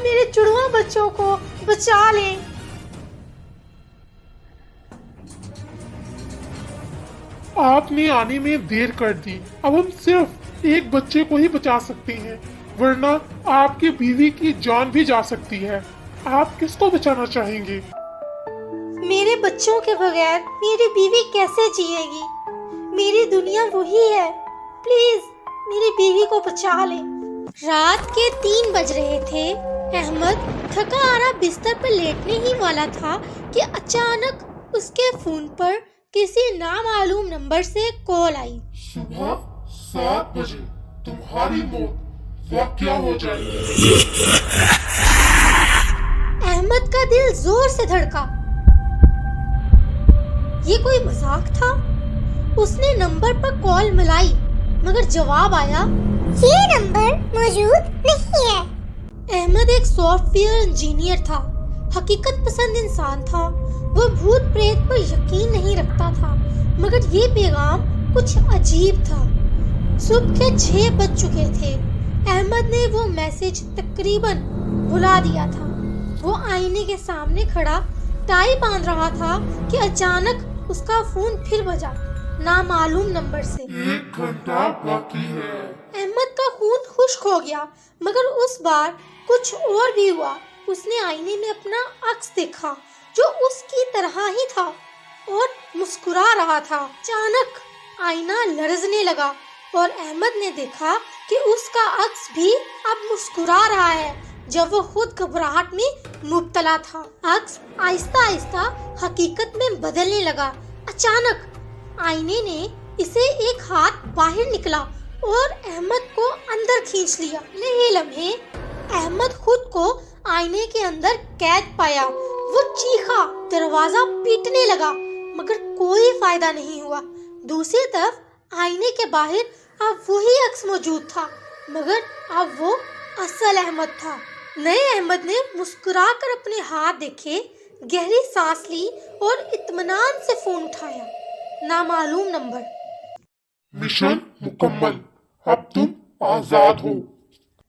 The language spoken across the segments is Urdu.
میرے جڑواں بچوں کو بچا لیں۔ آپ نے آنے میں دیر کر دی، اب ہم صرف ایک بچے کو ہی بچا سکتے ہیں، ورنہ آپ کی بیوی کی جان بھی جا سکتی ہے۔ آپ کس کو بچانا چاہیں گے؟ میرے بچوں کے بغیر میری بیوی کیسے جیے گی؟ میری دنیا وہی ہے، پلیز میری بیوی کو بچا لیں۔ رات کے 3 بج رہے تھے۔ احمد تھکا ہارا بستر پر لیٹنے ہی والا تھا کہ اچانک اس کے فون پر کسی نامعلوم نمبر سے کال آئی۔ صبح 7 بجے تمہاری موت، وقت کیا ہو جائے گی؟ احمد کا دل زور سے دھڑکا۔ یہ کوئی مذاق تھا؟ اس نے نمبر پر کال ملائی مگر جواب آیا، یہ نمبر موجود نہیں ہے۔ احمد ایک سافٹ ویئر انجینئر تھا، حقیقت پسند انسان تھا۔ وہ بھوت پریت پر یقین نہیں رکھتا تھا، مگر یہ پیغام کچھ عجیب تھا۔ صبح کے 6 بج چکے تھے۔ احمد نے وہ میسج تقریباً بھلا دیا تھا۔ وہ آئینے کے سامنے کھڑا ٹائی باندھ رہا تھا کہ اچانک اس کا فون پھر بجا، نامعلوم نمبر سے۔ 1 گھنٹہ باقی ہے۔ احمد کا خون خشک ہو گیا، مگر اس بار کچھ اور بھی ہوا۔ اس نے آئینے میں اپنا عکس دیکھا جو اس کی طرح ہی تھا اور مسکرا رہا تھا۔ اچانک آئینہ لرزنے لگا اور احمد نے دیکھا کہ اس کا عکس بھی اب مسکرا رہا ہے جب وہ خود گھبراہٹ میں مبتلا تھا۔ عکس آہستہ آہستہ حقیقت میں بدلنے لگا۔ اچانک آئینے نے اسے ایک ہاتھ باہر نکلا اور احمد کو اندر کھینچ لیا۔ یہ لمحے احمد خود کو آئینے کے اندر قید پایا۔ وہ چیخا، دروازہ پیٹنے لگا، مگر کوئی فائدہ نہیں ہوا۔ دوسری طرف آئینے کے باہر اب وہی عکس موجود تھا، مگر اب وہ اصل احمد تھا۔ نئے احمد نے مسکرا کر اپنے ہاتھ دیکھے، گہری سانس لی اور اطمینان سے فون اٹھایا۔ نامعلوم نمبر۔ مشن مکمل، اب تم آزاد ہو۔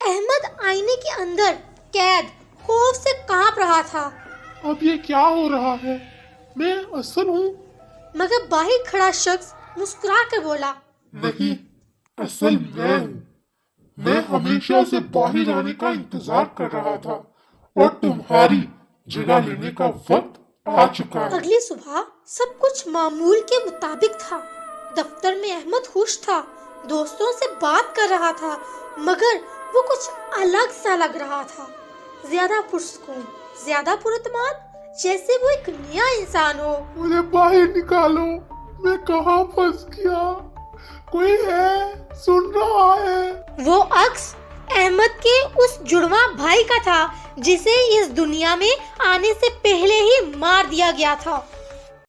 احمد آئینے کے اندر قید خوف سے کانپ رہا تھا۔ اب یہ کیا ہو رہا ہے؟ میں اصل ہوں؟ مگر باہر کھڑا شخص مسکرا کر بولا، نہیں، اصل میں ہوں۔ میں ہمیشہ سے باہر آنے کا انتظار کر رہا تھا اور تمہاری جگہ لینے کا وقت آ چکا ہے۔ اگلی صبح سب کچھ معمول کے مطابق تھا۔ دفتر میں احمد خوش تھا، دوستوں سے بات کر رہا تھا، مگر وہ کچھ الگ سا لگ رہا تھا۔ زیادہ پرسکون، زیادہ پراعتماد، جیسے وہ ایک نیا انسان ہو۔ مجھے باہر نکالو، میں کہاں پھنس گیا؟ کوئی ہے؟ سن رہا ہے؟ وہ عکس احمد کے اس جڑواں بھائی کا تھا جسے اس دنیا میں آنے سے پہلے ہی مار دیا گیا تھا۔